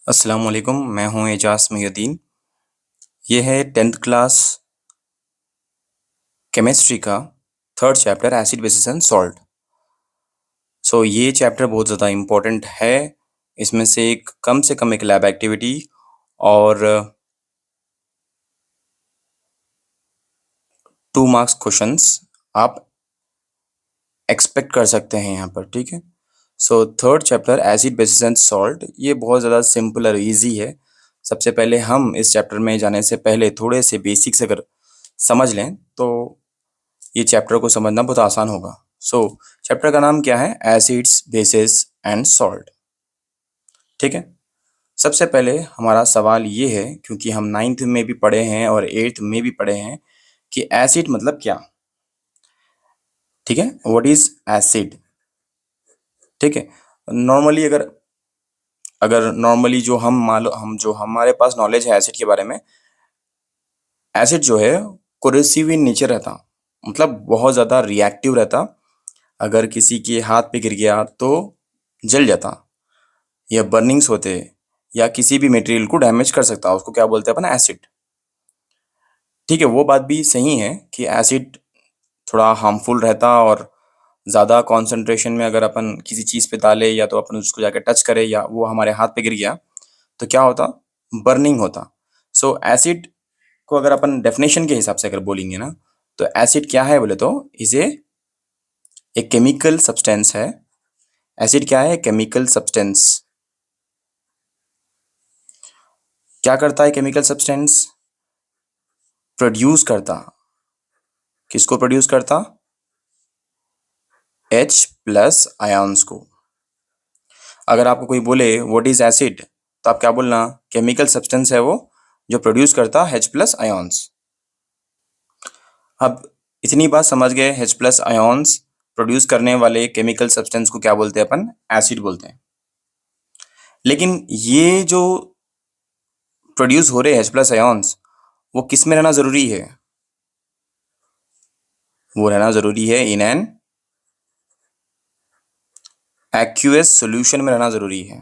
अस्सलाम वालेकुम। मैं हूं एजाज मोहिउद्दीन। ये है 10th क्लास केमिस्ट्री का third chapter acid basis and salt. ये चैप्टर बहुत ज़्यादा इम्पोर्टेंट है। इसमें से कम एक लैब एक्टिविटी और 2 मार्क्स क्वेश्चंस आप एक्सपेक्ट कर सकते हैं यहाँ पर। ठीक है। Third chapter acid basis and salt ये बहुत ज़्यादा सिंपल और इजी है। सबसे पहले हम इस चैप्टर में जाने से पहले थोड़े से बेसिक्स अगर समझ लें तो ये चैप्टर को समझना बहुत आसान होगा। चैप्टर का नाम क्या है? Acids bases and salt. ठीक है। सबसे पहले हमारा सवाल ये है, क्योंकि हम 9th में भी पढ़े हैं और 8th में भी पढ़े हैं कि एसिड मतलब क्या। ठीक है। What is acid? ठीक है। नॉर्मली अगर अगर नॉर्मली जो हम जो हमारे पास नॉलेज है एसिड के बारे में, एसिड जो है कोरेसिव इन नेचर रहता, मतलब बहुत ज़्यादा रिएक्टिव रहता। अगर किसी के हाथ पे गिर गया तो जल जाता, या बर्निंग्स होते, या किसी भी मटेरियल को डैमेज कर सकता, उसको क्या बोलते हैं अपन? एसिड। ठीक है। वो बात भी सही है कि एसिड थोड़ा हार्मफुल रहता, और ज़्यादा कॉन्सेंट्रेशन में अगर अपन किसी चीज़ पे डाले या तो अपन उसको जाके टच करें या वो हमारे हाथ पे गिर गया तो क्या होता? बर्निंग होता। एसिड को अगर अपन डेफिनेशन के हिसाब से अगर बोलेंगे ना, तो एसिड क्या है बोले तो इसे एक केमिकल सब्सटेंस है। एसिड क्या है? Chemical substance. क्या करता है केमिकल सब्सटेंस? प्रोड्यूस करता। किसको प्रोड्यूस करता? H+ आयंस को। अगर आपको कोई बोले व्हाट इज एसिड, तो आप क्या बोलना? केमिकल सब्सटेंस है वो जो प्रोड्यूस करता H+ आयंस। अब इतनी बात समझ गए, H+ आयंस प्रोड्यूस करने वाले केमिकल सब्सटेंस को क्या बोलते हैं अपन? एसिड बोलते हैं। लेकिन ये जो प्रोड्यूस हो रहे H+ आयंस, वो किस में रहना जरूरी है? वो रहना जरूरी है इन एन एक्यूएस सॉल्यूशन में रहना जरूरी है।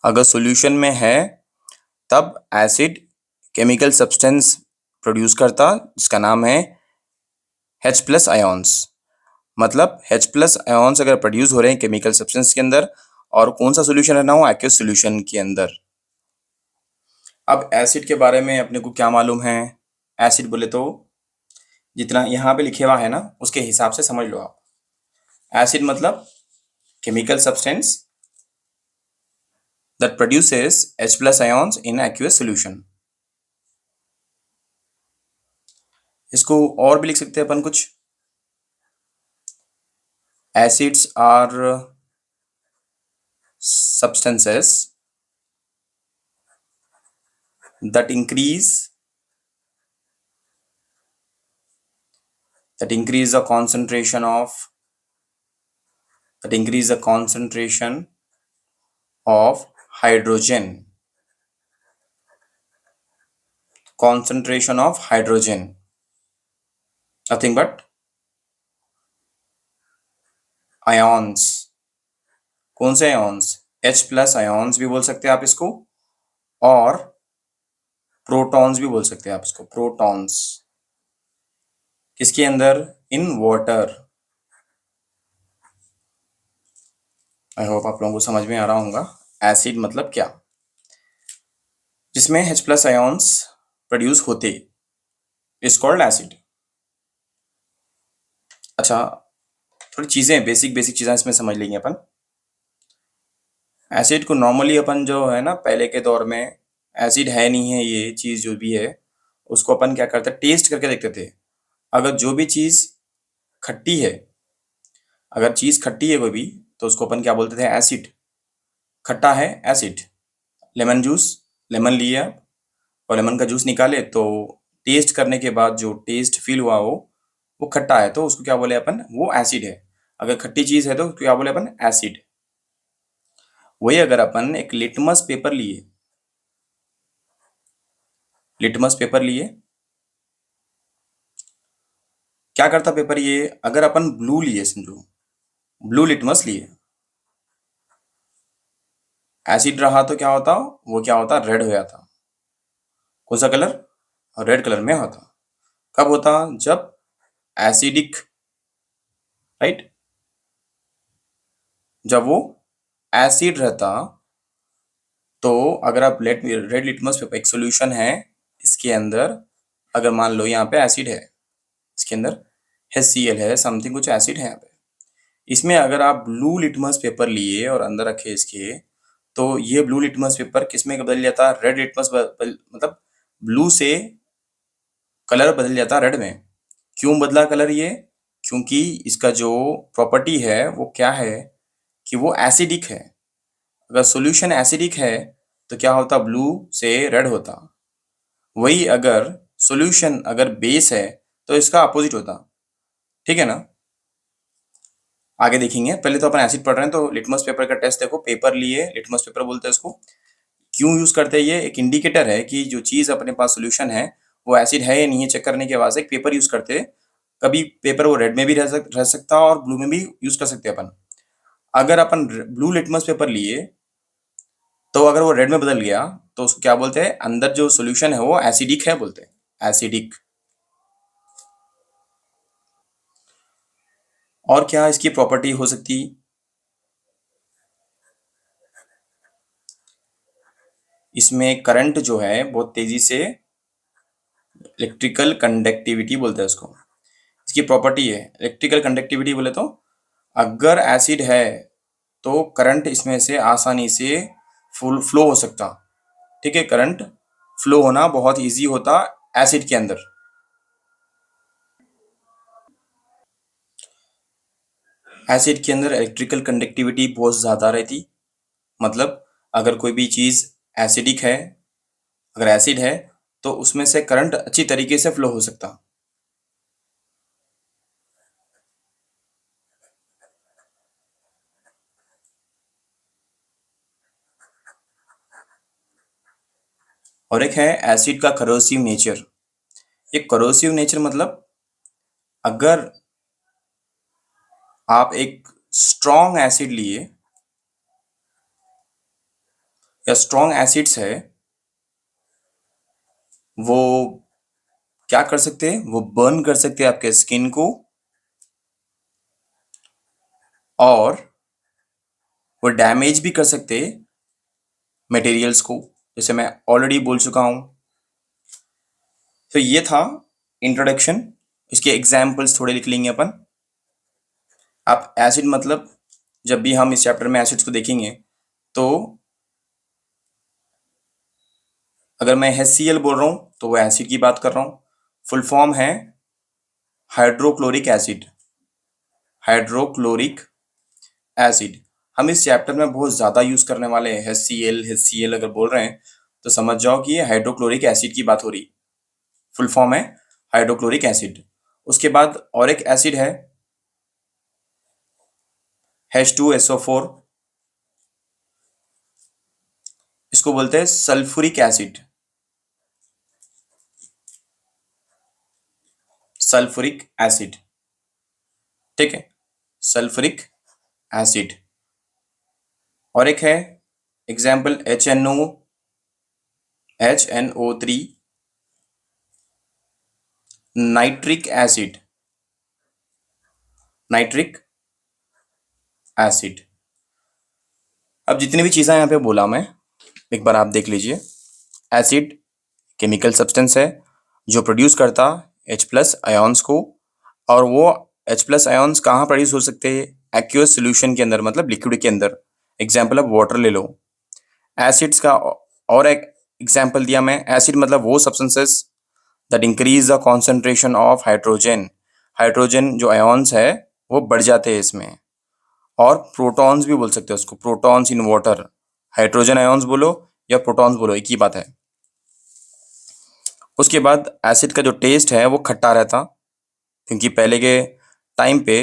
अगर सॉल्यूशन में है तब एसिड केमिकल सब्सटेंस प्रोड्यूस करता जिसका नाम है H+ आयंस। मतलब H+ आयंस अगर प्रोड्यूस हो रहे हैं केमिकल सब्सटेंस के अंदर, और कौन सा सॉल्यूशन रहना हो? एक्यूएस सॉल्यूशन के अंदर। अब एसिड के बारे में अपने को क्या मालूम है? एसिड बोले तो जितना यहाँ पे लिखे हुआ है ना उसके हिसाब से समझ लो आप। एसिड मतलब chemical substance that produces H+ ions in aqueous solution। इसको और भी लिख सकते हैं अपन कुछ। Acids are substances that increase the concentration of hydrogen. Concentration of hydrogen, nothing but ions। कौन से आयन्स? H+ आयन्स भी बोल सकते हैं आप इसको, और प्रोटॉन्स भी बोल सकते हैं आप इसको। प्रोटॉन्स किसके अंदर? In water. आई होप आप लोगों को समझ में आ रहा होगा एसिड मतलब क्या। जिसमें H+ आयन्स प्रोड्यूस होते इज कॉल्ड एसिड। अच्छा, थोड़ी चीज़ें बेसिक बेसिक चीज़ें इसमें समझ लेंगे अपन। एसिड को नॉर्मली अपन जो है ना, पहले के दौर में एसिड है नहीं है ये चीज़ जो भी है, उसको अपन क्या करते, टेस्ट करके देखते थे। अगर जो भी चीज़ खट्टी है, अगर चीज़ खट्टी है कोई भी, तो उसको अपन क्या बोलते थे? एसिड। खट्टा है, एसिड। लेमन जूस, लेमन लिए आप और लेमन का जूस निकाले तो टेस्ट करने के बाद जो टेस्ट फील हुआ वो खट्टा है, तो उसको क्या बोले अपन? वो एसिड है। अगर खट्टी चीज़ है तो उसको क्या बोले अपन? एसिड। वही अगर अपन एक लिटमस पेपर लिए, क्या करता पेपर ये? अगर अपन ब्लू लिए, समझो ब्लू लिटमस लिए, एसिड रहा तो क्या होता, वो क्या होता, रेड हो जाता। कौन सा कलर, रेड कलर में होता। कब होता, जब एसिडिक, राइट, जब वो एसिड रहता। तो अगर आप रेड लिटमस पेपर, एक सॉल्यूशन है इसके अंदर, अगर मान लो यहाँ पे एसिड है, इसके अंदर HCl है, समथिंग कुछ एसिड है यहाँ पे, इसमें अगर आप ब्लू लिटमस पेपर लिए और अंदर रखे इसके, तो ये ब्लू लिटमस पेपर किस में बदल जाता, रेड लिटमस, मतलब ब्लू से कलर बदल जाता रेड में। क्यों बदला कलर ये, क्योंकि इसका जो प्रॉपर्टी है वो क्या है कि वो एसिडिक है। अगर सॉल्यूशन एसिडिक है तो क्या होता, ब्लू से रेड होता। वही अगर सॉल्यूशन अगर बेस है तो इसका अपोजिट होता। ठीक है ना। आगे देखेंगे, पहले तो अपन एसिड पढ़ रहे हैं, तो लिटमस पेपर का टेस्ट देखो। पेपर लिए, लिटमस पेपर बोलते हैं इसको। क्यों यूज करते हैं, ये एक इंडिकेटर है कि जो चीज अपने पास सॉल्यूशन है वो एसिड है या नहीं है, चेक करने के वास्ते एक पेपर यूज करते हैं। कभी पेपर वो रेड में भी रह सकता और ब्लू में भी यूज कर सकते हैं अपन। अगर अपन ब्लू लिटमस पेपर लिए तो अगर वो रेड में बदल गया तो उसको क्या बोलते हैं, अंदर जो सॉल्यूशन है वो एसिडिक है बोलते हैं, एसिडिक। और क्या इसकी प्रॉपर्टी हो सकती, इसमें करंट जो है बहुत तेजी से, इलेक्ट्रिकल कंडक्टिविटी बोलते हैं उसको, इसकी प्रॉपर्टी है इलेक्ट्रिकल कंडक्टिविटी। बोले तो अगर एसिड है तो करंट इसमें से आसानी से फुल फ्लो हो सकता। ठीक है, करंट फ्लो होना बहुत इजी होता एसिड के अंदर। एसिड के अंदर इलेक्ट्रिकल कंडक्टिविटी बहुत ज़्यादा रहती। मतलब अगर कोई भी चीज़ एसिडिक है, अगर एसिड है तो उसमें से करंट अच्छी तरीके से फ्लो हो सकता। और एक है एसिड का करोसिव नेचर। ये करोसिव नेचर मतलब अगर आप एक स्ट्रॉन्ग एसिड लिए या स्ट्रॉन्ग एसिड्स है, वो क्या कर सकते हैं, वो बर्न कर सकते हैं आपके स्किन को, और वो डैमेज भी कर सकते हैं मटेरियल्स को, जैसे मैं ऑलरेडी बोल चुका हूं। तो ये था इंट्रोडक्शन। इसके एग्जाम्पल्स थोड़े लिख लेंगे अपन। आप एसिड मतलब, जब भी हम इस चैप्टर में एसिड्स को देखेंगे तो अगर मैं HCl बोल रहा हूं तो वो एसिड की बात कर रहा हूं। फुल फॉर्म है हाइड्रोक्लोरिक एसिड, हाइड्रोक्लोरिक एसिड। हम इस चैप्टर में बहुत ज़्यादा यूज़ करने वाले हैं। HCl अगर बोल रहे हैं तो समझ जाओ कि ये हाइड्रोक्लोरिक एसिड की बात हो रही। फुल फॉर्म है हाइड्रोक्लोरिक एसिड। उसके बाद और एक एसिड है H2SO4, इसको बोलते हैं सल्फ्यूरिक एसिड। सल्फ्यूरिक एसिड, ठीक है, सल्फ्यूरिक एसिड। और एक है example HNO3, nitric acid, nitric acid. अब जितनी भी चीज़ें यहाँ पे बोला मैं, एक बार आप देख लीजिए। एसिड केमिकल सब्सटेंस है जो प्रोड्यूस करता H+ आयॉन्स को, और वो H+ आयॉन्स कहाँ प्रोड्यूस हो सकते हैं, एक्यूअस सॉल्यूशन के अंदर, मतलब लिक्विड के अंदर। एग्जाम्पल अब वाटर ले लो। एसिड्स का और एक एग्जाम्पल दिया मैं। एसिड मतलब वो substances that increase the concentration of hydrogen, hydrogen जो आयॉन्स है वो बढ़ जाते हैं इसमें। और प्रोटॉन्स भी बोल सकते हैं उसको, protons in water. Hydrogen ions बोलो या प्रोटॉन्स बोलो, एक ही बात है। उसके बाद एसिड का जो टेस्ट है वो खट्टा रहता, क्योंकि पहले के टाइम पे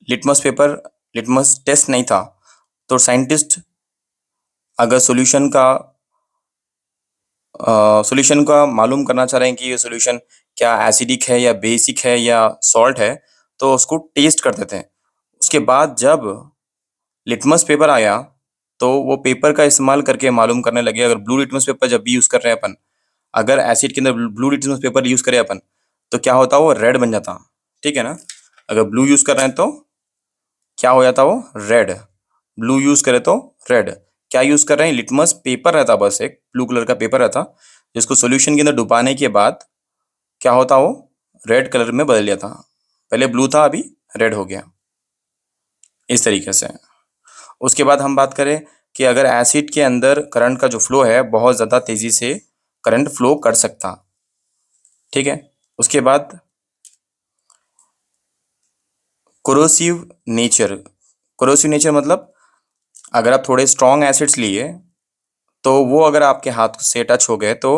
लिटमस पेपर, लिटमस टेस्ट नहीं था। तो साइंटिस्ट अगर सॉल्यूशन का मालूम करना चाह रहे हैं कि ये सॉल्यूशन क्या एसिडिक है या बेसिक है या सॉल्ट है, तो उसको टेस्ट करते थे। उसके बाद जब लिटमस पेपर आया तो वो पेपर का इस्तेमाल करके मालूम करने लगे, अगर ब्लू लिटमस पेपर जब भी यूज कर रहे हैं अपन, अगर एसिड के अंदर ब्लू लिटमस पेपर यूज करें अपन, तो क्या होता वो रेड बन जाता। ठीक है ना। अगर ब्लू यूज कर रहे हैं तो क्या हो जाता वो रेड। ब्लू यूज करें तो रेड। क्या यूज कर रहे हैं, लिटमस पेपर रहता, बस एक ब्लू कलर का पेपर रहता, जिसको सॉल्यूशन के अंदर डुबाने के बाद क्या होता वो रेड कलर में बदल जाता। पहले ब्लू था, अभी रेड हो गया, इस तरीके से। उसके बाद हम बात करें कि अगर एसिड के अंदर करंट का जो फ्लो है बहुत ज़्यादा तेज़ी से करंट फ्लो कर सकता। ठीक है। उसके बाद कोरोसिव नेचर। कोरोसिव नेचर मतलब अगर आप थोड़े स्ट्रॉन्ग एसिड्स लिए तो वो अगर आपके हाथ से टच हो गए तो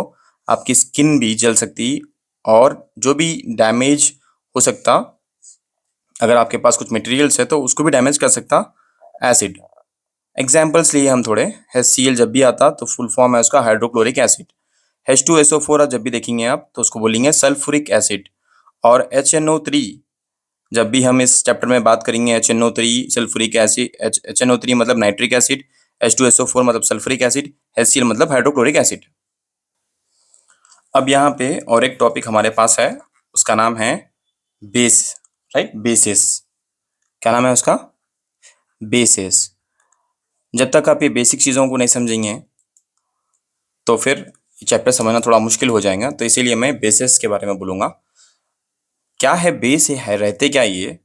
आपकी स्किन भी जल सकती, और जो भी डैमेज हो सकता, अगर आपके पास कुछ मटेरियल्स है तो उसको भी डैमेज कर सकता एसिड। एग्जाम्पल्स लिए हम थोड़े, HCl जब भी आता तो फुल फॉर्म है उसका हाइड्रोक्लोरिक एसिड। H2SO4 आप जब भी देखेंगे आप तो उसको बोलेंगे सल्फ्यूरिक एसिड। और HNO3 जब भी हम इस चैप्टर में बात करेंगे, HNO3 सल्फ्यूरिक एसिड, HNO3 मतलब नाइट्रिक एसिड, H2SO4 मतलब सल्फ्यूरिक एसिड, HCl मतलब हाइड्रोक्लोरिक एसिड। अब यहाँ पे और एक टॉपिक हमारे पास है, उसका नाम है बेस। Right, basis. क्या नाम है उसका, बेसिस। जब तक आप ये बेसिक चीज़ों को नहीं समझेंगे तो फिर चैप्टर समझना थोड़ा मुश्किल हो जाएगा, तो इसीलिए मैं बेसिस के बारे में बोलूँगा। क्या है बेस, है रहते क्या ये।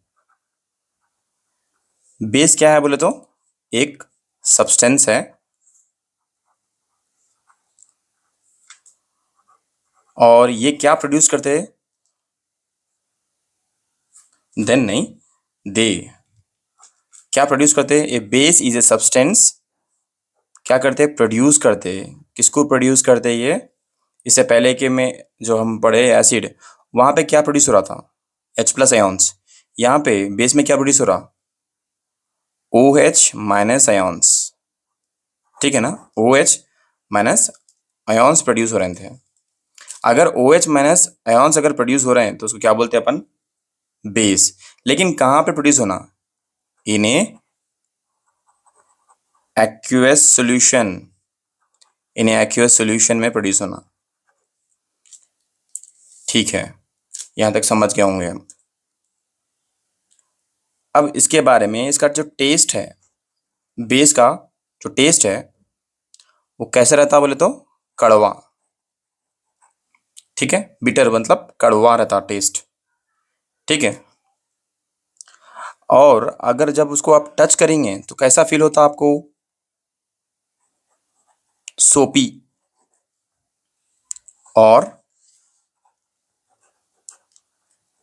बेस क्या है बोले तो एक सब्सटेंस है, और ये क्या प्रोड्यूस करते हैं, देन नहीं, दे क्या प्रोड्यूस करते हैं, ए बेस इज ए सब्सटेंस। क्या करते हैं, प्रोड्यूस करते हैं। किसको प्रोड्यूस करते हैं ये, इससे पहले के में जो हम पढ़े एसिड, वहां पे क्या प्रोड्यूस हो रहा था, H+ आयोन्स। यहाँ पे बेस में क्या प्रोड्यूस हो रहा, OH- आयोन्स। ठीक है ना, OH- आयोन्स प्रोड्यूस हो रहे थे। अगर OH- आयोन्स अगर प्रोड्यूस हो रहे हैं तो उसको क्या बोलते हैं अपन, बेस। लेकिन कहाँ पे प्रोड्यूस होना, इन ए एक्यूएस सॉल्यूशन, इन ए एक्यूएस सॉल्यूशन में प्रोड्यूस होना। ठीक है, यहां तक समझ गए होंगे हम। अब इसके बारे में, इसका जो टेस्ट है, बेस का जो टेस्ट है वो कैसे रहता बोले तो कड़वा। ठीक है, बिटर मतलब कड़वा रहता टेस्ट। ठीक है। और अगर जब उसको आप टच करेंगे तो कैसा फील होता आपको, सोपी और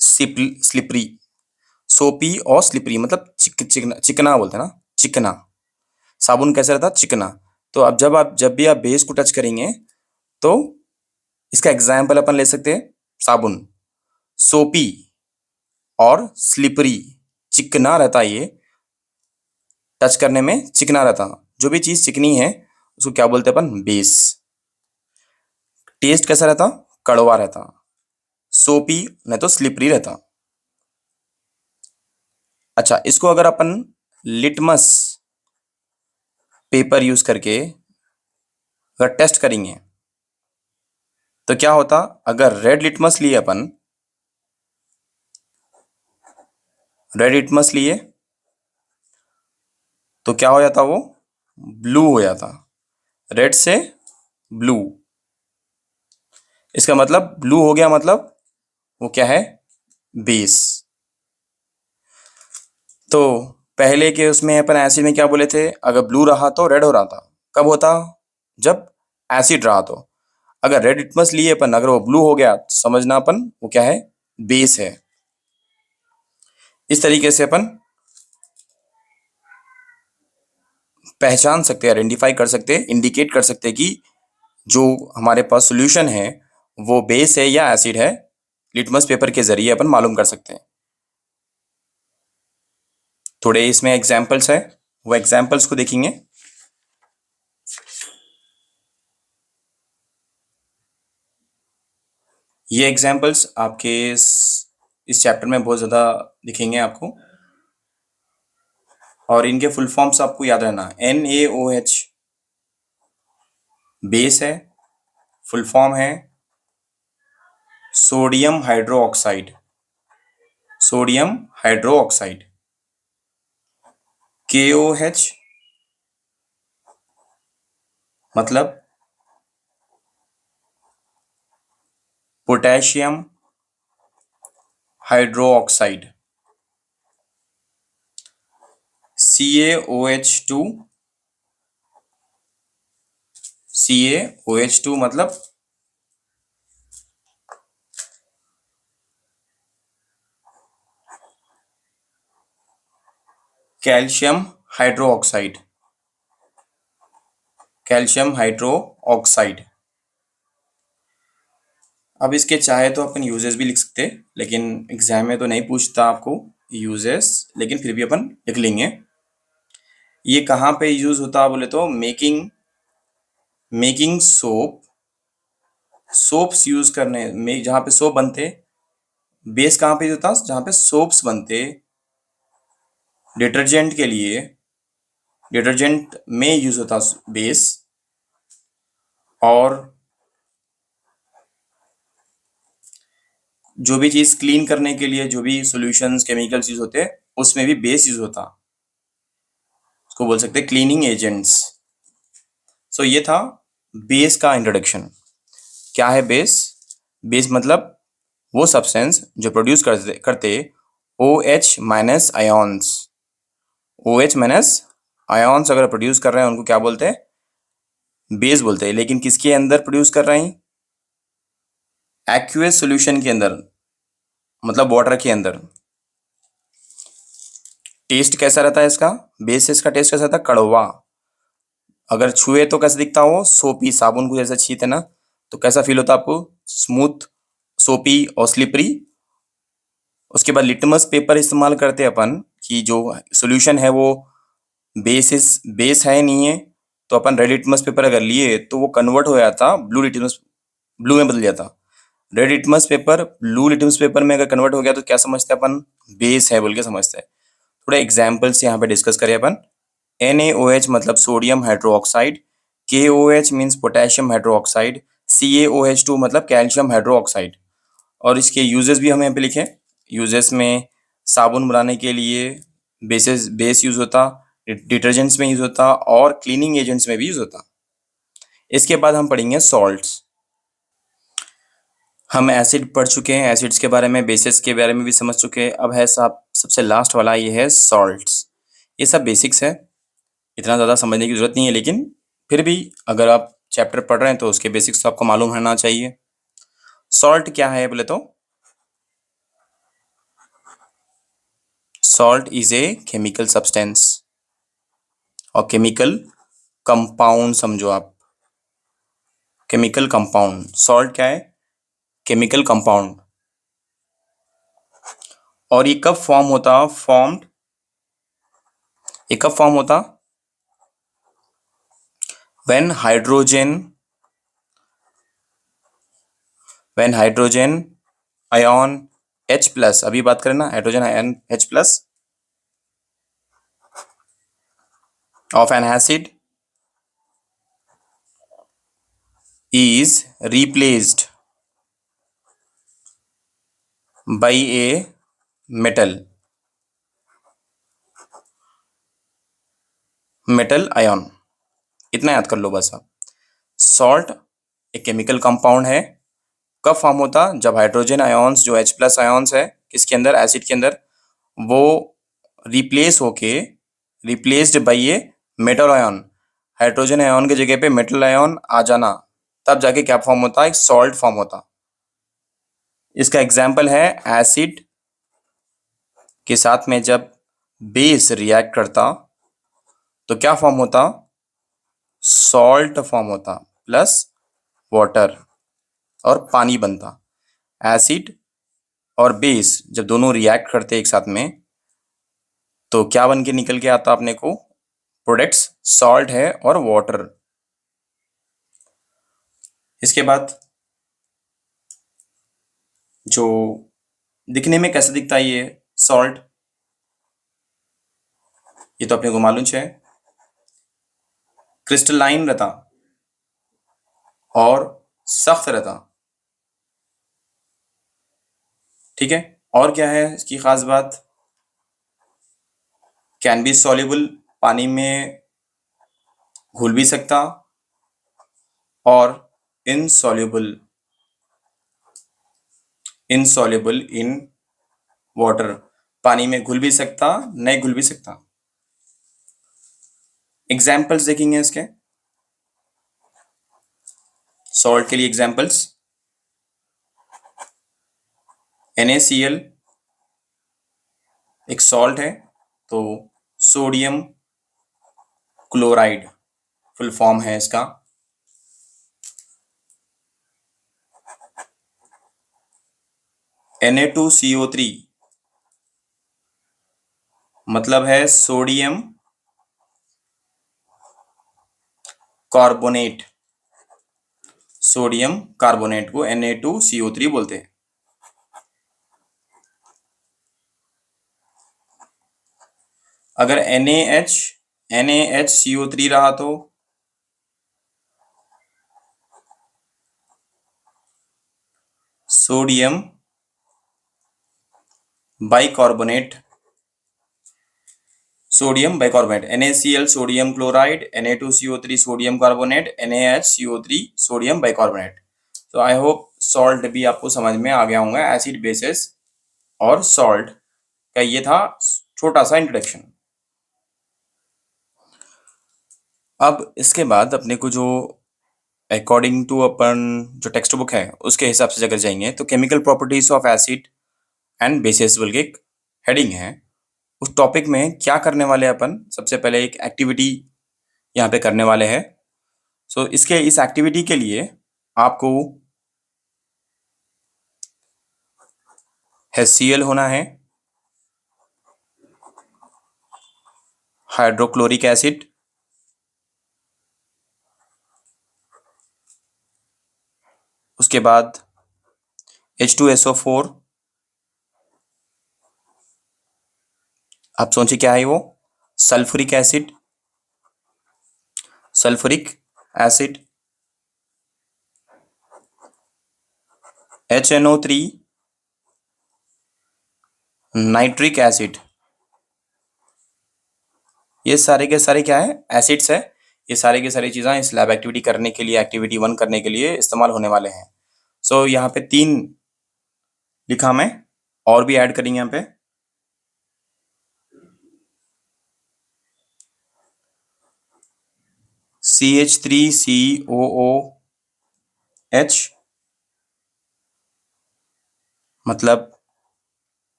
स्लिपरी। सोपी और स्लिपरी मतलब चिकना, चिकना बोलते हैं ना, चिकना। साबुन कैसा रहता, चिकना। तो अब जब भी आप बेस को टच करेंगे तो इसका एग्जाम्पल अपन ले सकते हैं, साबुन। सोपी और स्लिपरी, चिकना रहता ये, टच करने में चिकना रहता। जो भी चीज चिकनी है उसको क्या बोलते हैं अपन, बेस। टेस्ट कैसा रहता, कड़वा रहता। सोपी नहीं तो स्लिपरी रहता। अच्छा, इसको अगर अपन लिटमस पेपर यूज करके अगर टेस्ट करेंगे तो क्या होता, अगर रेड लिटमस लिए अपन, रेड लिटमस लिए तो क्या हो जाता वो ब्लू हो जाता, रेड से ब्लू। इसका मतलब ब्लू हो गया, मतलब वो क्या है, बेस। तो पहले के उसमें अपन एसिड में क्या बोले थे, अगर ब्लू रहा तो रेड हो रहा था, कब होता, जब एसिड रहा तो। अगर रेड लिटमस लिए अपन, अगर वो ब्लू हो गया तो समझना अपन वो क्या है, बेस है। इस तरीके से अपन पहचान सकते हैं, आइडेंटिफाई कर सकते हैं, इंडिकेट कर सकते हैं कि जो हमारे पास सॉल्यूशन है वो बेस है या एसिड है। लिटमस पेपर के जरिए अपन मालूम कर सकते हैं। थोड़े इसमें एग्जाम्पल्स है, वो एग्जाम्पल्स को देखेंगे। ये एग्जाम्पल्स आपके इस चैप्टर में बहुत ज़्यादा दिखेंगे आपको। और इनके फुल फॉर्म्स आपको याद रहना, NaOH बेस है, फुल फॉर्म है sodium hydroxide, sodium hydroxide. KOH मतलब पोटेशियम हाइड्रोक्साइड। CaOH2, CaOH2 मतलब कैल्शियम हाइड्रोक्साइड, कैल्शियम हाइड्रोक्साइड। अब इसके चाहे तो अपन यूजेस भी लिख सकते, लेकिन एग्जाम में तो नहीं पूछता आपको यूजेस, लेकिन फिर भी अपन लिख लेंगे। ये कहाँ पे यूज होता बोले तो making, making soap, soaps use करने में, जहाँ पे सोप बनते। बेस कहाँ पे यूज होता, जहाँ पे सोप्स बनते। डिटर्जेंट के लिए, डिटर्जेंट में यूज होता बेस। और जो भी चीज क्लीन करने के लिए जो भी सॉल्यूशंस केमिकल्स यूज होते, उसमें भी बेस यूज होता, उसको बोल सकते हैं क्लीनिंग एजेंट्स। सो ये था बेस का इंट्रोडक्शन। क्या है बेस? बेस मतलब वो सब्सटेंस जो प्रोड्यूस करते करते OH minus ions, OH minus ions अगर प्रोड्यूस कर रहे हैं उनको क्या बोलते हैं? बेस बोलते हैं। लेकिन किसके अंदर प्रोड्यूस कर रहे हैं? एक्वियस सॉल्यूशन के अंदर, मतलब वाटर के अंदर। टेस्ट कैसा रहता है इसका? बेस इसका टेस्ट कैसा रहता है? कड़वा। अगर छुए तो कैसा दिखता हो? सोपी, साबुन को जैसा छीते ना तो कैसा फील होता है आपको? स्मूथ, सोपी और स्लिपरी। उसके बाद लिटमस पेपर इस्तेमाल करते हैं अपन, कि जो सॉल्यूशन है वो बेस है नहीं है, तो अपन रेड लिटमस पेपर अगर लिए तो वो कन्वर्ट हो जाता ब्लू लिटमस, ब्लू में बदल जाता। Red litmus paper blue litmus paper में अगर कन्वर्ट हो गया तो क्या समझते हैं अपन? बेस है बोल के समझते हैं। थोड़ा एग्जाम्पल्स यहाँ पे डिस्कस करें अपन। NaOH मतलब sodium hydroxide, KOH means potassium hydroxide, CaOH2 मतलब कैल्शियम हाइड्रोक्साइड। और इसके यूजेस भी हम यहाँ पे लिखे। यूजेस में साबुन बनाने के लिए बेस यूज होता, डिटर्जेंट्स में यूज होता, और क्लीनिंग एजेंट्स में भी यूज होता। इसके बाद हम पढ़ेंगे सॉल्ट्स। हम एसिड पढ़ चुके हैं, एसिड्स के बारे में, बेसिस के बारे में भी समझ चुके हैं। अब है साहब सबसे लास्ट वाला, ये है सॉल्ट्स। ये सब बेसिक्स है, इतना ज़्यादा समझने की जरूरत नहीं है, लेकिन फिर भी अगर आप चैप्टर पढ़ रहे हैं तो उसके बेसिक्स तो आपको मालूम होना चाहिए। सॉल्ट क्या है बोले तो, salt is a chemical substance, और केमिकल कंपाउंड समझो आप। केमिकल कंपाउंड, सॉल्ट क्या है? Chemical compound. और ये कब फॉर्म होता? फॉर्म्ड, ये कब फॉर्म होता? When hydrogen, when hydrogen ion H plus, अभी बात करें ना, hydrogen ion H plus of an acid is replaced by a metal, metal ion. इतना याद कर लो बस आप। सॉल्ट एक केमिकल कंपाउंड है। कब फॉर्म होता? जब हाइड्रोजन आयन्स जो H प्लस आयन्स है किसके अंदर? एसिड के अंदर, वो रिप्लेस होके, replaced by a metal ion, hydrogen ion की जगह पे मेटल आयन आ जाना, तब जाके क्या फॉर्म होता? एक सॉल्ट फॉर्म होता। इसका एग्जाम्पल है एसिड के साथ में जब बेस रिएक्ट करता तो क्या फॉर्म होता? सॉल्ट फॉर्म होता, प्लस वाटर, और पानी बनता। एसिड और बेस जब दोनों रिएक्ट करते एक साथ में तो क्या बन के निकल के आता अपने को? प्रोडक्ट्स सॉल्ट है और वाटर। इसके बाद जो दिखने में कैसे दिखता है ये सॉल्ट? ये तो अपने को मालूम है, क्रिस्टलाइन रहता और सख्त रहता। ठीक है, और क्या है इसकी खास बात? कैन बी सॉल्युबल, पानी में घुल भी सकता, और इनसॉल्युबल, इनसॉल्युबल इन वाटर, पानी में घुल भी सकता, नहीं घुल भी सकता। एग्जाम्पल्स देखेंगे इसके, सॉल्ट के लिए एग्जाम्पल्स, NaCl एक सॉल्ट है, तो सोडियम क्लोराइड फुल फॉर्म है इसका। Na2CO3 मतलब है सोडियम कार्बोनेट, सोडियम कार्बोनेट को Na2CO3 बोलते हैं। अगर NaHCO3 रहा तो sodium bicarbonate, sodium bicarbonate, NaCl sodium chloride, Na2CO3 sodium carbonate, NaHCO3 sodium bicarbonate. तो आई होप सॉल्ट भी आपको समझ में आ गया होगा, एसिड बेसिस और सॉल्ट का ये था छोटा सा इंट्रोडक्शन। अब इसके बाद अपने को जो अकॉर्डिंग टू अपन जो टेक्स्ट बुक है उसके हिसाब से अगर जाएंगे तो chemical properties of acid and bases बोल के एक हेडिंग है। उस टॉपिक में क्या करने वाले हैं अपन, सबसे पहले एक एक्टिविटी यहाँ पे करने वाले हैं। सो इसके इस एक्टिविटी के लिए आपको HCl होना है, हाइड्रोक्लोरिक एसिड, उसके बाद H2SO4, आप सोचिए क्या है वो, sulphuric acid, sulphuric acid, HNO3, nitric acid. ये सारे के सारे क्या है, एसिड्स है। ये सारे के सारी चीज़ें इस लैब एक्टिविटी करने के लिए, एक्टिविटी 1 करने के लिए इस्तेमाल होने वाले हैं। सो यहाँ पे 3 लिखा मैं, और भी ऐड करेंगे यहाँ पे। CH3COOH मतलब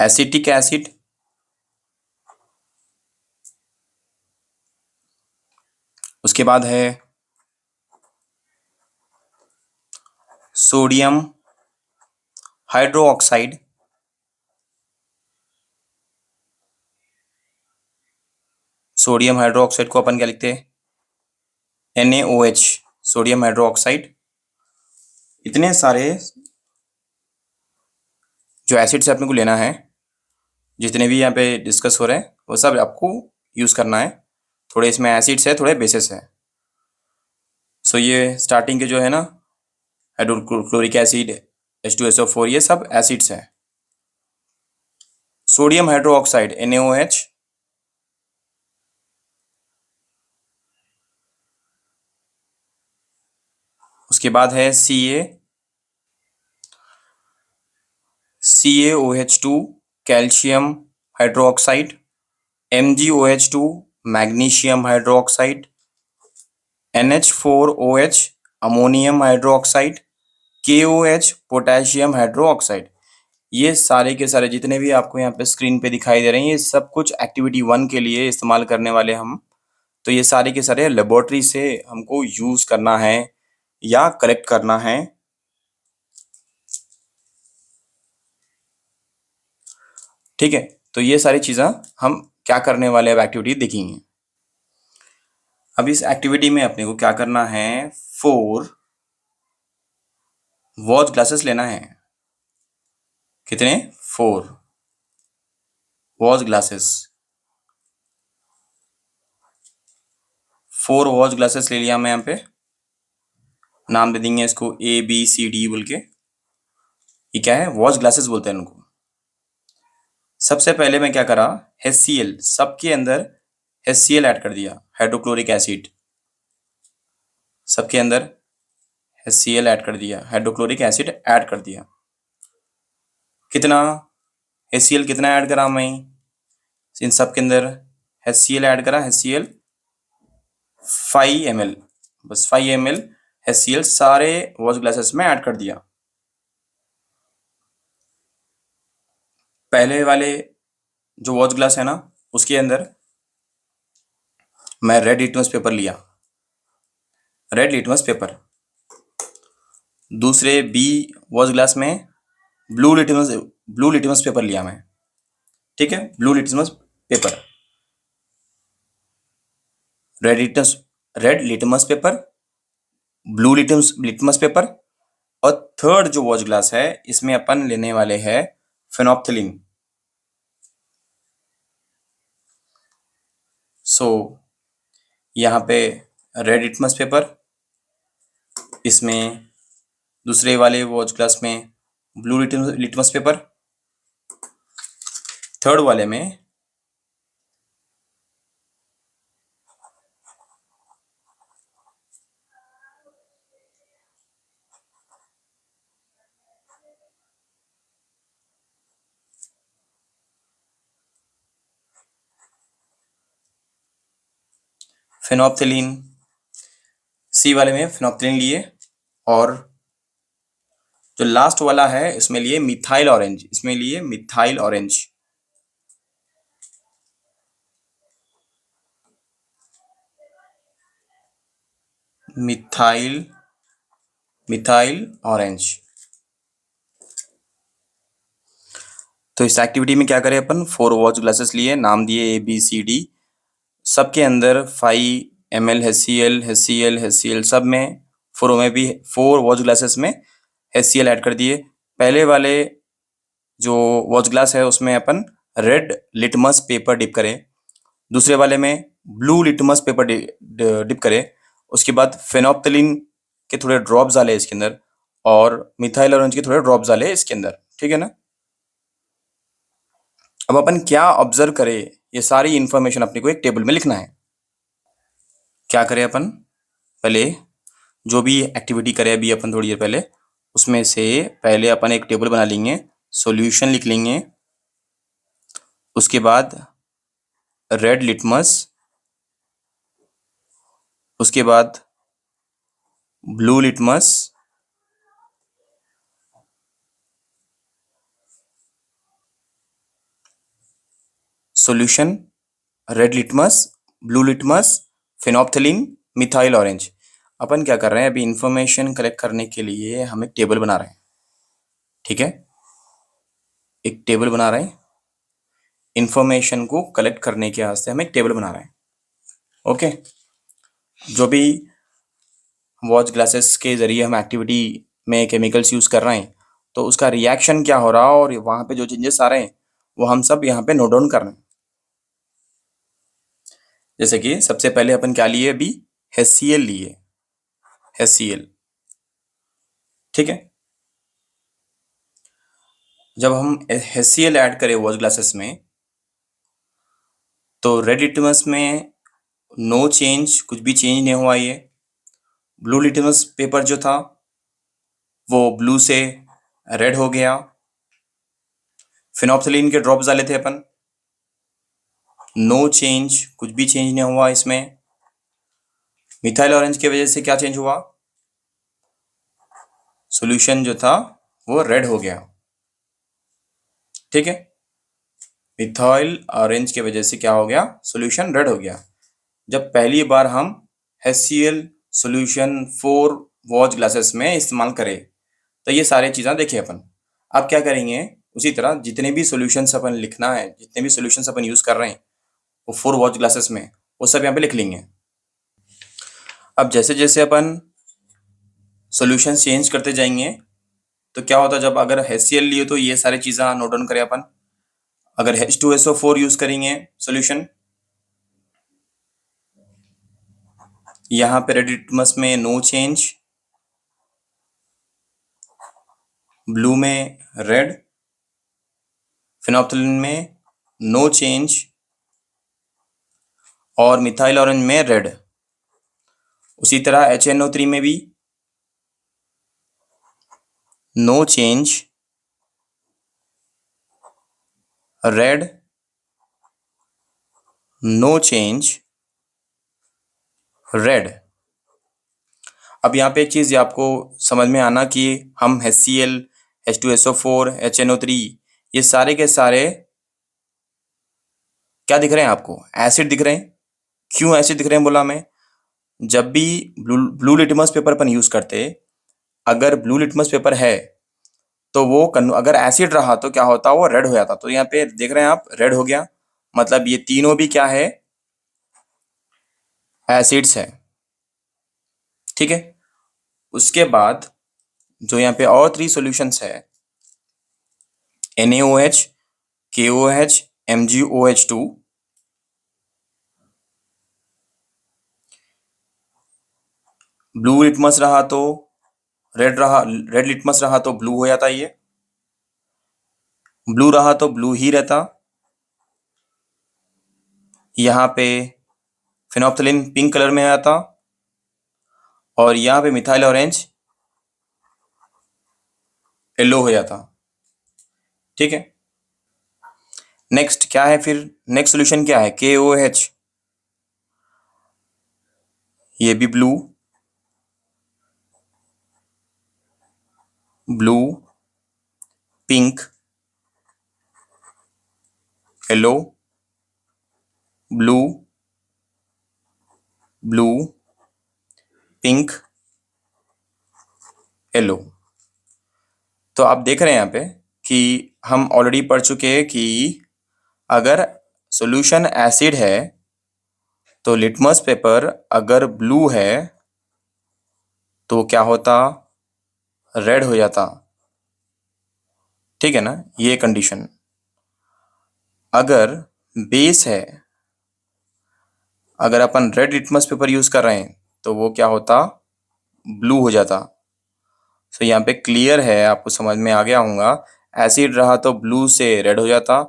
एसिटिक एसिड, उसके बाद है सोडियम हाइड्रोक्साइड, सोडियम हाइड्रोक्साइड को अपन क्या लिखते हैं, NaOH, सोडियम हाइड्रोक्साइड। इतने सारे जो एसिड्स अपने को लेना है, जितने भी यहाँ पे डिस्कस हो रहे हैं वो सब आपको यूज़ करना है। थोड़े इसमें एसिड्स है, थोड़े बेसिस है। सो ये स्टार्टिंग के जो है ना, हाइड्रोक्लोरिक एसिड, H2SO4, ये सब एसिड्स हैं। सोडियम हाइड्रोक्साइड NaOH, उसके बाद है CaOH2 calcium hydroxide, MgOH2 magnesium hydroxide, NH4OH ammonium hydroxide, KOH potassium hydroxide. ये सारे के सारे जितने भी आपको यहाँ पे स्क्रीन पे दिखाई दे रहे हैं, ये सब कुछ एक्टिविटी 1 के लिए इस्तेमाल करने वाले हम। तो ये सारे के सारे लेबोरेटरी से हमको यूज करना है या कलेक्ट करना है। ठीक है, तो ये सारी चीज़ें हम क्या करने वाले अब एक्टिविटी देखेंगे। अब इस एक्टिविटी में अपने को क्या करना है, 4 वॉच ग्लासेस लेना है। कितने, 4 वॉच ग्लासेस। 4 वॉच ग्लासेस ले लिया मैं यहाँ पे, नाम दे देंगे इसको ABCD बोल के। ये क्या है, वॉच ग्लासेस बोलते हैं इनको। सबसे पहले मैं क्या करा, HCl सबके अंदर HCl ऐड कर दिया, हाइड्रोक्लोरिक एसिड। सबके अंदर HCl ऐड कर दिया, हाइड्रोक्लोरिक एसिड ऐड कर दिया। कितना HCl कितना ऐड करा मैं, इन सब के अंदर HCl ऐड करा, HCl 5 ml, बस 5 ml HCl सारे वॉच ग्लासेस में ऐड कर दिया। पहले वाले जो वॉच ग्लास है ना, उसके अंदर मैं रेड लिटमस पेपर लिया, रेड लिटमस पेपर। दूसरे बी वॉच ग्लास में ब्लू लिटमस पेपर लिया मैं, ठीक है, blue litmus paper, red litmus paper, blue litmus paper. और थर्ड जो वॉच ग्लास है, इसमें अपन लेने वाले हैं फेनोप्थिलीन। सो यहाँ पे रेड लिटमस पेपर, इसमें दूसरे वाले वॉच ग्लास में ब्लू लिटमस पेपर, थर्ड वाले में फेनोप्थिलीन, सी वाले में फेनोप्थिलीन लिए। और जो लास्ट वाला है इसमें लिए मिथाइल ऑरेंज, इसमें लिए मिथाइल ऑरेंज, मिथाइल ऑरेंज। तो इस एक्टिविटी में क्या करें अपन, 4 वॉच ग्लासेस लिए, नाम दिए ABCD, सबके अंदर 5 ml HCl सब में, 4 में भी 4 वॉच ग्लासेस में HCl ऐड कर दिए। पहले वाले जो वॉच ग्लास है उसमें अपन रेड लिटमस पेपर डिप करें, दूसरे वाले में ब्लू लिटमस पेपर डिप करें, उसके बाद फेनोप्थिलीन के थोड़े ड्रॉप्स डाले इसके अंदर, और मिथाइल ऑरेंज के थोड़े ड्रॉप्स डाले इसके अंदर, ठीक है ना। अब अपन क्या ऑब्जर्व करें, ये सारी इंफॉर्मेशन अपने को एक टेबल में लिखना है। क्या करें अपन, पहले जो भी एक्टिविटी करें अभी अपन थोड़ी देर पहले, उसमें से पहले अपन एक टेबल बना लेंगे, सॉल्यूशन लिख लेंगे, उसके बाद रेड लिटमस, उसके बाद blue litmus, solution, red litmus, blue litmus, phenolphthalein, methyl orange. अपन क्या कर रहे हैं, अभी इंफॉर्मेशन कलेक्ट करने के लिए हम एक टेबल बना रहे हैं, ठीक है, एक टेबल बना रहे हैं, इंफॉर्मेशन को कलेक्ट करने के वास्ते हम एक टेबल बना रहे हैं। ओके, जो भी वॉच ग्लासेस के जरिए हम एक्टिविटी में केमिकल्स यूज कर रहे हैं, तो उसका रिएक्शन क्या हो रहा है और वहां पे जो चेंजेस आ रहे हैं वो हम सब यहाँ पे नोट डाउन कर रहे हैं। जैसे कि सबसे पहले अपन क्या लिए, अभी HCl लिए, HCl, ठीक है। जब हम HCl ऐड करें वॉच ग्लासेस में, तो रेड लिटमस में नो चेंज, कुछ भी चेंज नहीं हुआ। ये ब्लू लिटमस पेपर जो था वो ब्लू से रेड हो गया। फिनोप्थिलीन के ड्रॉप्स डाले थे अपन, नो चेंज, कुछ भी चेंज नहीं हुआ इसमें। मिथाइल ऑरेंज की वजह से क्या चेंज हुआ, सॉल्यूशन जो था वो रेड हो गया, ठीक है। मिथाइल ऑरेंज की वजह से क्या हो गया, सॉल्यूशन रेड हो गया। जब पहली बार हम HCl सॉल्यूशन 4 वॉच ग्लासेस में इस्तेमाल करें, तो ये सारी चीज़ें देखें अपन। अब क्या करेंगे, उसी तरह जितने भी सॉल्यूशंस अपन लिखना है, जितने भी सॉल्यूशंस अपन यूज़ कर रहे हैं वो 4 वॉच ग्लासेस में, वो सब यहाँ पे लिख लेंगे। अब जैसे जैसे अपन सॉल्यूशन चेंज करते जाएंगे, तो क्या होता है, जब अगर HCl लिए तो ये सारी चीज़ें नोट डाउन करें अपन। अगर H2SO4 यूज़ करेंगे सॉल्यूशन, यहाँ पे रेड लिटमस में नो चेंज, ब्लू में रेड, फिनोप्थलीन में नो चेंज और मिथाइल ऑरेंज में रेड। उसी तरह HNO3 में भी no change, red, no change, red. अब यहाँ पे एक चीज़ आपको समझ में आना कि हम HCl, H2SO4, HNO3 ये सारे के सारे क्या दिख रहे हैं आपको? एसिड दिख रहे हैं। क्यों एसिड दिख रहे हैं बोला मैं? जब भी ब्लू लिटमस पेपर अपन यूज करते, अगर ब्लू लिटमस पेपर है तो वो अगर एसिड रहा तो क्या होता, वो रेड हो जाता। तो यहाँ पे देख रहे हैं आप, रेड हो गया, मतलब ये तीनों भी क्या है? एसिड्स है। ठीक है। उसके बाद जो यहाँ पे और 3 सॉल्यूशंस है, NaOH, KOH, MgOH2, blue litmus रहा तो रेड लिटमस रहा तो ब्लू हो जाता, ये ब्लू रहा तो ब्लू ही रहता। यहाँ पे फिनोप्थलीन पिंक कलर में आता और यहाँ पे मिथाइल ऑरेंज येलो हो जाता। ठीक है। नेक्स्ट क्या है फिर? नेक्स्ट सोल्यूशन क्या है? KOH, ये भी blue, blue, pink, yellow, blue, blue, pink, yellow. तो आप देख रहे हैं यहाँ पे कि हम ऑलरेडी पढ़ चुके हैं कि अगर सॉल्यूशन एसिड है तो लिटमस पेपर अगर ब्लू है तो क्या होता? रेड हो जाता। ठीक है ना, ये कंडीशन। अगर बेस है, अगर अपन रेड लिटमस पेपर यूज कर रहे हैं तो वो क्या होता? ब्लू हो जाता। तो यहाँ पे क्लियर है, आपको समझ में आ गया होगा। एसिड रहा तो ब्लू से रेड हो जाता,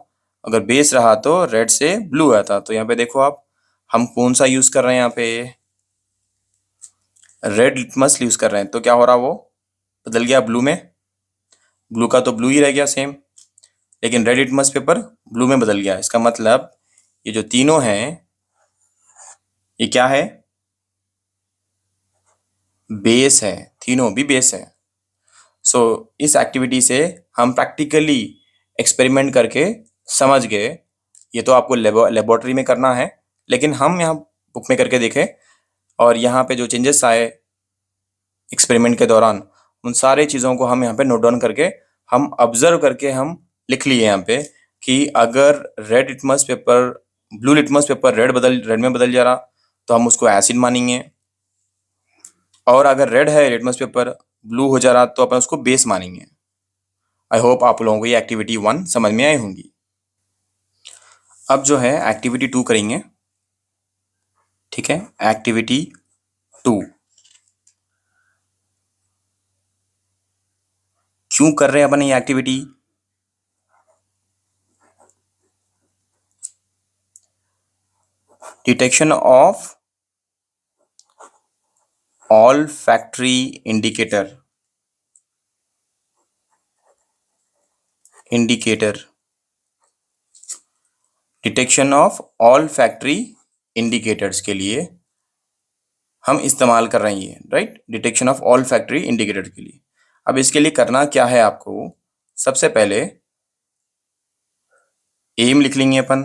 अगर बेस रहा तो रेड से ब्लू आता। तो यहाँ पे देखो आप, हम कौन सा यूज कर रहे हैं? यहाँ पे रेड लिटमस यूज कर रहे हैं, तो क्या हो रहा? वो बदल गया ब्लू में, ब्लू का तो ब्लू ही रह गया सेम, लेकिन रेड लिटमस पेपर ब्लू में बदल गया। इसका मतलब ये जो तीनों हैं ये क्या है? बेस है, तीनों भी बेस है। सो इस एक्टिविटी से हम प्रैक्टिकली एक्सपेरिमेंट करके समझ गए। ये तो आपको लेबोरेटरी में करना है, लेकिन हम यहाँ बुक में करके देखें और यहाँ पे जो चेंजेस आए एक्सपेरिमेंट के दौरान, उन सारे चीज़ों को हम यहाँ पे नोट डाउन करके, हम ऑब्जर्व करके हम लिख लिए यहाँ पे कि अगर red litmus paper blue litmus paper red में बदल जा रहा तो हम उसको एसिड मानेंगे, और अगर रेड है लिटमस पेपर ब्लू हो जा रहा तो अपन उसको बेस मानेंगे। आई होप आप लोगों को ये एक्टिविटी 1 समझ में आई होंगी। अब जो है एक्टिविटी 2 करेंगे। ठीक है, एक्टिविटी 2 क्यों कर रहे हैं अपन ये activity? Detection of all factory indicator detection of all factory indicators के लिए हम इस्तेमाल कर रहे हैं, right? Detection of all factory indicators के लिए। अब इसके लिए करना क्या है आपको? सबसे पहले एम लिख लेंगे अपन,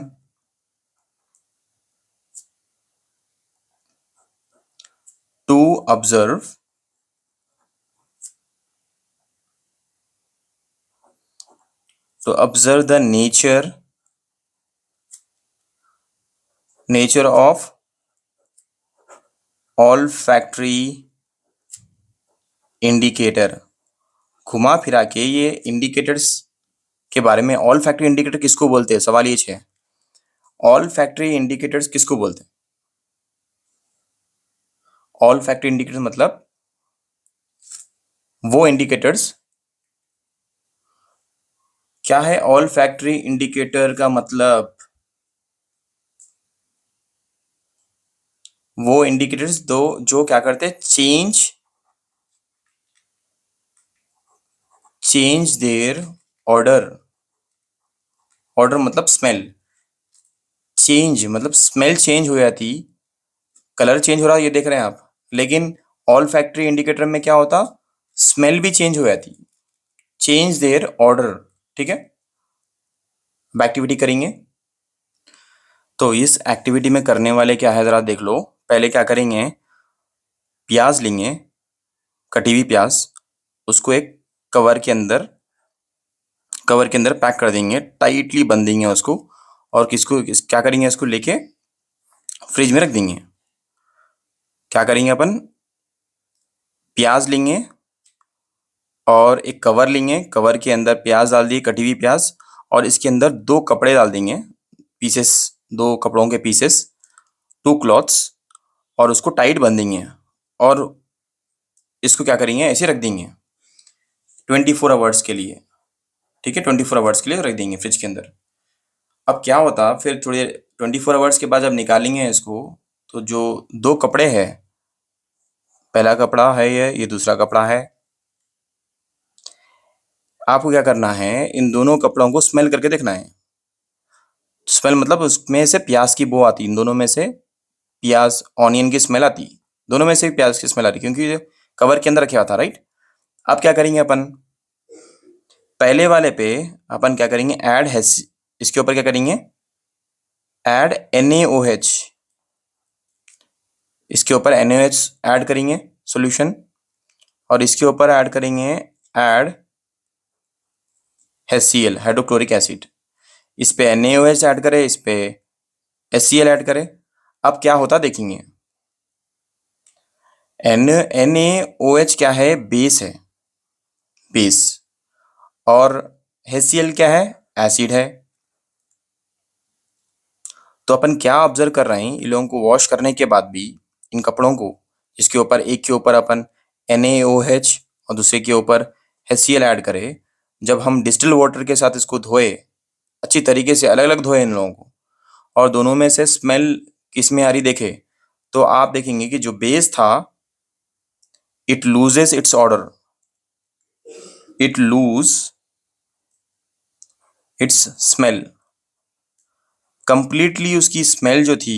to observe the nature of all factory indicator. घुमा फिरा के ये इंडिकेटर्स के बारे में, ऑल फैक्ट्री इंडिकेटर किसको बोलते हैं? सवाल ये है, ऑल फैक्ट्री इंडिकेटर्स किसको बोलते हैं? ऑल फैक्ट्री इंडिकेटर्स मतलब वो इंडिकेटर्स, क्या है ऑल फैक्ट्री इंडिकेटर का मतलब? वो इंडिकेटर्स दो जो क्या करते हैं, चेंज देयर ऑर्डर। ऑर्डर मतलब स्मेल, चेंज मतलब स्मेल चेंज हो जाती, कलर चेंज हो रहा है ये देख रहे हैं आप, लेकिन ऑल फैक्ट्री इंडिकेटर में क्या होता, स्मेल भी चेंज हो जाती, चेंज देयर ऑर्डर। ठीक है, अब एक्टिविटी करेंगे। तो इस एक्टिविटी में करने वाले क्या है जरा देख लो। पहले क्या करेंगे, प्याज लेंगे, कटी हुई प्याज, उसको एक कवर के अंदर कवर के अंदर पैक कर देंगे, टाइटली बंद देंगे उसको, और क्या करेंगे, इसको लेके फ्रिज में रख देंगे। क्या करेंगे अपन, प्याज लेंगे और एक कवर लेंगे, कवर के अंदर प्याज डाल दिए, कटी हुई प्याज, और इसके अंदर दो कपड़े डाल देंगे, पीसेस, दो कपड़ों के पीसेस, टू क्लॉथ्स, और उसको टाइट बांधेंगे, और इसको क्या करेंगे, ऐसे रख देंगे 24 आवर्स के लिए। ठीक है, 24 आवर्स के लिए रख देंगे फ्रिज के अंदर। अब क्या होता, फिर थोड़ी 24 आवर्स के बाद जब निकालेंगे इसको, तो जो दो कपड़े हैं, पहला कपड़ा है ये दूसरा कपड़ा है, आपको क्या करना है, इन दोनों कपड़ों को स्मेल करके देखना है। स्मेल मतलब उसमें से प्याज की बो आती, इन दोनों में से प्याज ऑनियन की स्मेल आती, दोनों में से प्याज की स्मेल आ रही, क्योंकि ये कवर के अंदर रखा हुआ था, राइट। अब क्या करेंगे अपन, पहले वाले पे अपन क्या करेंगे, ऐड है, इसके ऊपर क्या करेंगे, ऐड NaOH, इसके ऊपर NaOH ऐड करेंगे सॉल्यूशन, और इसके ऊपर ऐड करेंगे, ऐड HCl हाइड्रोक्लोरिक एसिड। इस पे NaOH ऐड करें, इस पे HCl ऐड करें। अब क्या होता देखेंगे, NaOH क्या है, बेस है, बेस, और HCl क्या है, एसिड है। तो अपन क्या ऑब्जर्व कर रहे हैं, इन लोगों को वॉश करने के बाद भी, इन कपड़ों को, इसके ऊपर एक के ऊपर अपन NaOH और दूसरे के ऊपर HCl ऐड करें, जब हम डिस्टिल वाटर के साथ इसको धोए, अच्छी तरीके से अलग अलग धोए इन लोगों को, और दोनों में से स्मेल किसमें आ रही देखे, तो आप देखेंगे कि जो बेस था, it loses it's order, it lose its smell, completely उसकी स्मेल जो थी,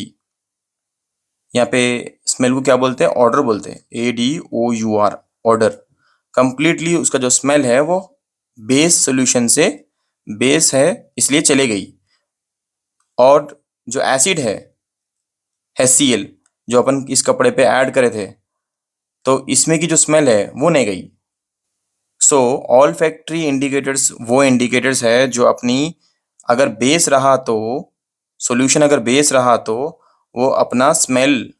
यहाँ पे स्मेल को क्या बोलते हैं, ऑर्डर बोलते हैं, ADOUR, ऑर्डर। कंप्लीटली उसका जो स्मेल है वो बेस सोल्यूशन से, बेस है इसलिए चले गई, और जो एसिड है HCl, जो अपन इस कपड़े पे ऐड करे थे, तो इसमें की जो स्मेल है वो नहीं गई। सो ऑल फैक्ट्री इंडिकेटर्स वो इंडिकेटर्स है जो अपनी, अगर बेस रहा तो, सॉल्यूशन अगर बेस रहा तो वो अपना स्मेल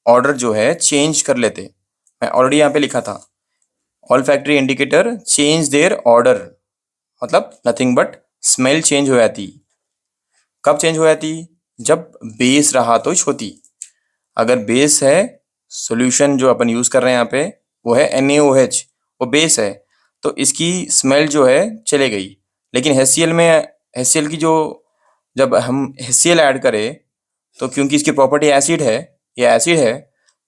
ऑर्डर जो है चेंज कर लेते। मैं ऑलरेडी यहाँ पे लिखा था, all factory indicator change their order, मतलब नथिंग बट स्मेल चेंज हो जाती। कब चेंज हो जाती, जब बेस रहा तो छोटी, अगर बेस है, सॉल्यूशन जो अपन यूज कर रहे हैं यहाँ पे वो है NaOH, वो बेस है, तो इसकी स्मेल जो है चले गई। लेकिन HCl में, HCl की जो, जब हम HCl ऐड करें, तो क्योंकि इसकी प्रॉपर्टी एसिड है, ये एसिड है,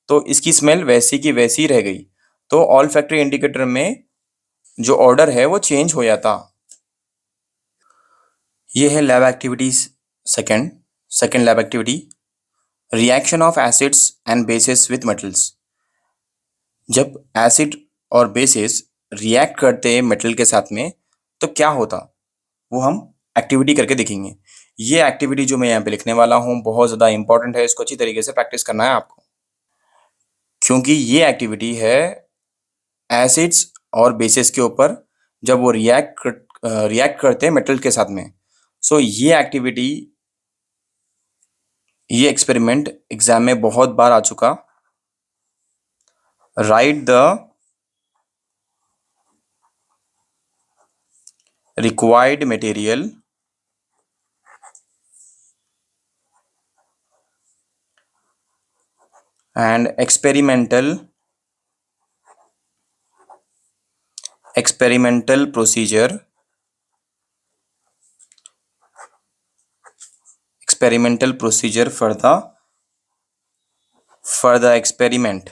तो इसकी स्मेल वैसी की वैसी रह गई। तो ऑल फैक्ट्री इंडिकेटर में जो ऑर्डर है वो चेंज हो जाता। ये है lab activities. Second second lab activity, reaction of acids and bases with metals. जब एसिड और बेसिस रिएक्ट करते हैं मेटल के साथ में, तो क्या होता, वो हम एक्टिविटी करके देखेंगे। ये एक्टिविटी जो मैं यहाँ पे लिखने वाला हूँ बहुत ज़्यादा इंपॉर्टेंट है, इसको अच्छी तरीके से प्रैक्टिस करना है आपको, क्योंकि ये एक्टिविटी है एसिड्स और बेसिस के ऊपर, जब वो रिएक्ट करते हैं मेटल के साथ में। सो ये एक्टिविटी, ये एक्सपेरिमेंट एग्जाम में बहुत बार आ चुका। Right the required material and experimental procedure for the experiment.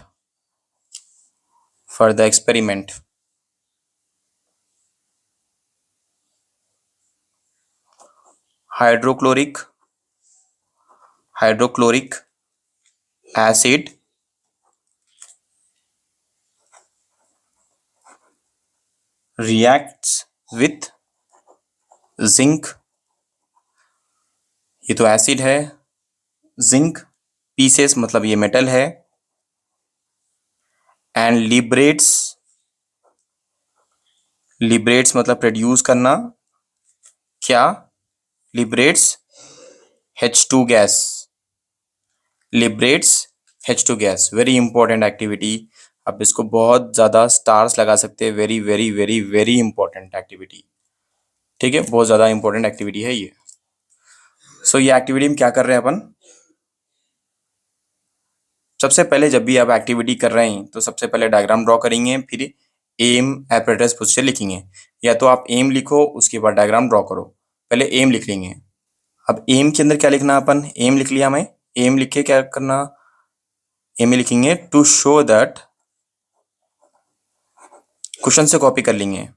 Hydrochloric acid reacts with zinc, ये तो एसिड है, जिंक पीसेस मतलब ये मेटल है, एंड लिबरेट्स मतलब प्रोड्यूस करना, क्या? Liberates H2 gas, liberates H2 gas. Very important activity, आप इसको बहुत ज़्यादा स्टार्स लगा सकते हैं, very very very very important activity. ठीक है, बहुत ज़्यादा इंपॉर्टेंट एक्टिविटी है ये। सो ये एक्टिविटी में क्या कर रहे हैं अपन? सबसे पहले जब भी आप एक्टिविटी कर रहे हैं तो सबसे पहले डायग्राम ड्रॉ करेंगे, फिर एम एपरेटस पोजीशन लिखेंगे, या तो आप एम लिखो उसके बाद डायग्राम ड्रॉ करो। पहले एम लिख लेंगे। अब एम के अंदर क्या लिखना, अपन एम लिख लिया, मैं एम लिख के क्या करना, एम में लिखेंगे टू शो दैट, क्वेश्चन से कॉपी कर लेंगे,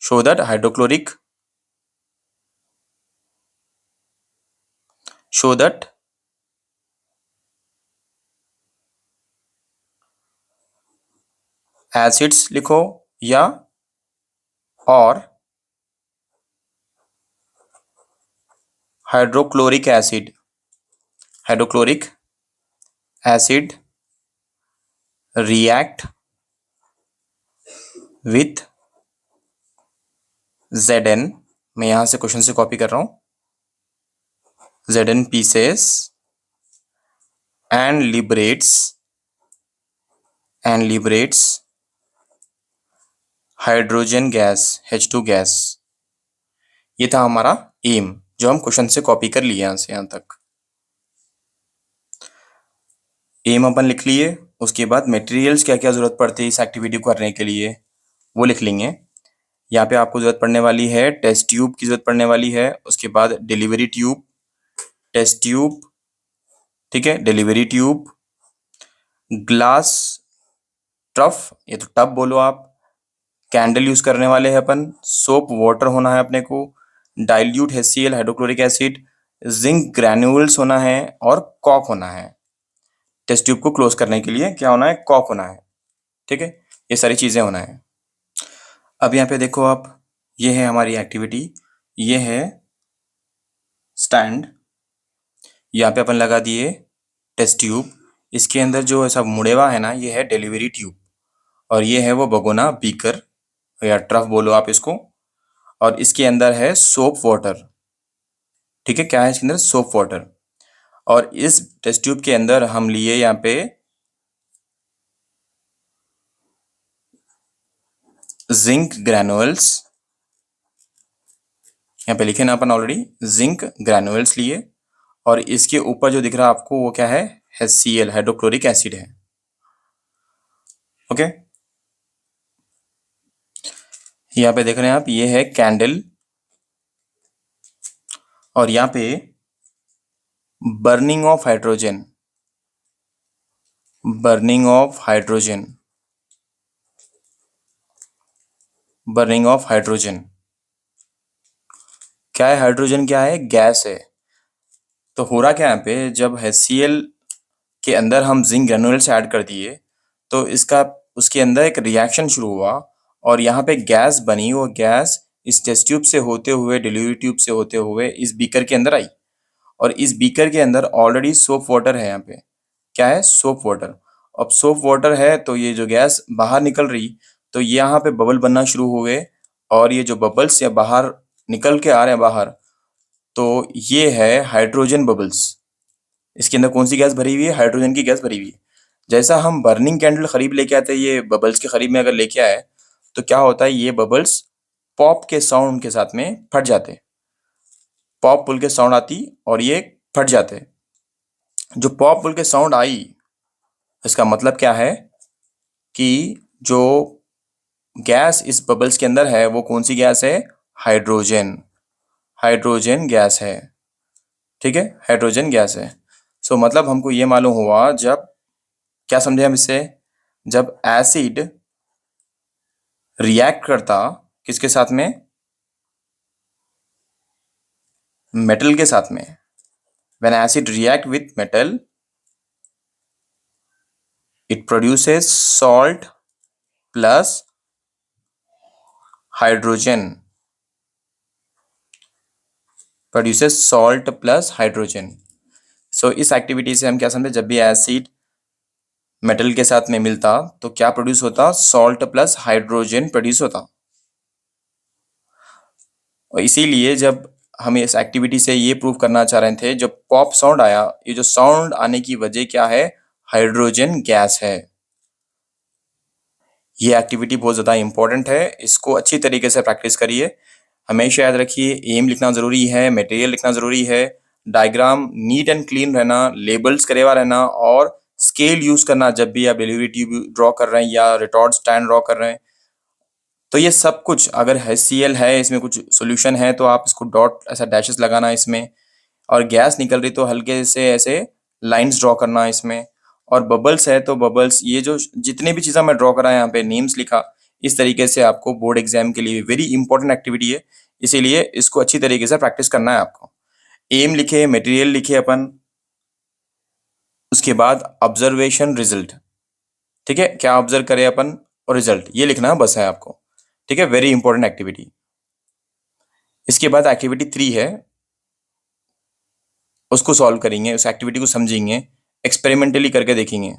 show that hydrochloric, show that acids लिखो, या और hydrochloric acid react with Zn, मैं यहां से क्वेश्चन से कॉपी कर रहा हूं, Zn pieces and liberates hydrogen gas H2 gas. ये था हमारा एम जो हम क्वेश्चन से कॉपी कर लिए यहां से यहां तक। एम अपन लिख लिए, उसके बाद मटेरियल्स क्या क्या जरूरत पड़ती है इस एक्टिविटी को करने के लिए वो लिख लेंगे। यहाँ पे आपको जरूरत पड़ने वाली है टेस्ट ट्यूब की, जरूरत पड़ने वाली है, उसके बाद डिलीवरी ट्यूब, टेस्ट ट्यूब, ठीक है, डिलीवरी ट्यूब, ग्लास ट्रफ, ये तो टब बोलो आप, कैंडल यूज करने वाले हैं अपन, सोप वाटर होना है अपने को, dilute HCl hydrochloric acid, zinc granules होना है, और कॉक होना है। टेस्ट ट्यूब को क्लोज करने के लिए क्या होना है, कॉक होना है। ठीक है, ये सारी चीजें होना है। अब यहाँ पे देखो आप, ये है हमारी एक्टिविटी, ये है स्टैंड, यहाँ पे अपन लगा दिए टेस्ट ट्यूब, इसके अंदर जो ऐसा मुड़ेवा है ना, ये है डिलीवरी ट्यूब, और ये है वो भगोना बीकर या ट्रफ बोलो आप इसको, और इसके अंदर है सोप वाटर। ठीक है, क्या है इसके अंदर, सोप वाटर। और इस टेस्ट ट्यूब के अंदर हम लिए यहाँ पे जिंक ग्रैनुअल्स, यहाँ पे लिखे ना अपन ऑलरेडी, जिंक ग्रैनुअल्स लिए, और इसके ऊपर जो दिख रहा है आपको वो क्या है, HCl हाइड्रोक्लोरिक एसिड है। ओके, यहाँ पे देख रहे हैं आप, ये है कैंडल, और यहाँ पे burning of hydrogen, burning of hydrogen, burning of hydrogen. क्या है हाइड्रोजन, क्या है, गैस है। तो हो रहा क्या यहाँ पे, जब HCl के अंदर हम जिंक ग्रेनुल्स ऐड कर दिए तो इसका उसके अंदर एक रिएक्शन शुरू हुआ, और यहाँ पे गैस बनी, वो गैस इस टेस्ट ट्यूब से होते हुए, डिलीवरी ट्यूब से होते हुए इस बीकर के अंदर आई, और इस बीकर के अंदर ऑलरेडी सोप वाटर है। यहाँ पे क्या है, सोप वाटर। अब सोप वाटर है तो ये जो गैस बाहर निकल रही, तो यहाँ पे बबल बनना शुरू हुए, और ये जो बबल्स या बाहर निकल के आ रहे हैं बाहर, तो ये है हाइड्रोजन बबल्स। इसके अंदर कौन सी गैस भरी हुई है, हाइड्रोजन की गैस भरी हुई है। जैसा हम बर्निंग कैंडल खरीद लेके आते हैं, ये बबल्स के करीब में अगर लेके आए तो क्या होता है, ये बबल्स पॉप के साउंड के साथ में फट जाते, पॉप पुल के साउंड आती और ये फट जाते। जो पॉप पुल के साउंड आई, इसका मतलब क्या है कि जो गैस इस बबल्स के अंदर है वो कौन सी गैस है? हाइड्रोजन। हाइड्रोजन गैस है। ठीक है, हाइड्रोजन गैस है। सो मतलब हमको ये मालूम हुआ, जब क्या समझे हम इससे, जब एसिड रिएक्ट करता किसके साथ में? मेटल के साथ में। When acid react with metal it produces salt plus hydrogen. Produces salt plus hydrogen. So इस एक्टिविटी से हम क्या समझे, जब भी एसिड मेटल के साथ में मिलता तो क्या प्रोड्यूस होता? सॉल्ट प्लस हाइड्रोजन प्रोड्यूस होता। और इसीलिए जब हम इस एक्टिविटी से ये प्रूव करना चाह रहे थे, जब पॉप साउंड आया, ये जो साउंड आने की वजह क्या है? हाइड्रोजन गैस है। ये एक्टिविटी बहुत ज़्यादा इंपॉर्टेंट है, इसको अच्छी तरीके से प्रैक्टिस करिए। हमेशा याद रखिए, एम लिखना ज़रूरी है, मटेरियल लिखना ज़रूरी है, डायग्राम नीट एंड क्लीन रहना, लेबल्स करेवा रहना, और स्केल यूज़ करना जब भी आप डिलीवरी ट्यूब ड्रॉ कर रहे हैं या रिटॉर्ड स्टैंड ड्रॉ कर रहे हैं। तो ये सब कुछ, अगर HCl है, इसमें कुछ सॉल्यूशन है तो आप इसको डॉट ऐसा डैशेस लगाना इसमें, और गैस निकल रही तो हल्के से ऐसे लाइंस ड्रॉ करना इसमें, और बबल्स है तो बबल्स, ये जो जितने भी चीज़ें मैं ड्रॉ करा यहाँ पे नेम्स लिखा, इस तरीके से आपको बोर्ड एग्जाम के लिए वेरी इंपॉर्टेंट एक्टिविटी है, इसीलिए इसको अच्छी तरीके से प्रैक्टिस करना है आपको। एम लिखे, मटेरियल लिखे अपन, उसके बाद ऑब्जर्वेशन रिजल्ट। ठीक है, क्या ऑब्जर्व करें अपन और रिजल्ट, ये लिखना बस है आपको। ठीक है, वेरी इंपॉर्टेंट एक्टिविटी। इसके बाद एक्टिविटी 3 है, उसको सॉल्व करेंगे, उस एक्टिविटी को समझेंगे, एक्सपेरिमेंटली करके देखेंगे।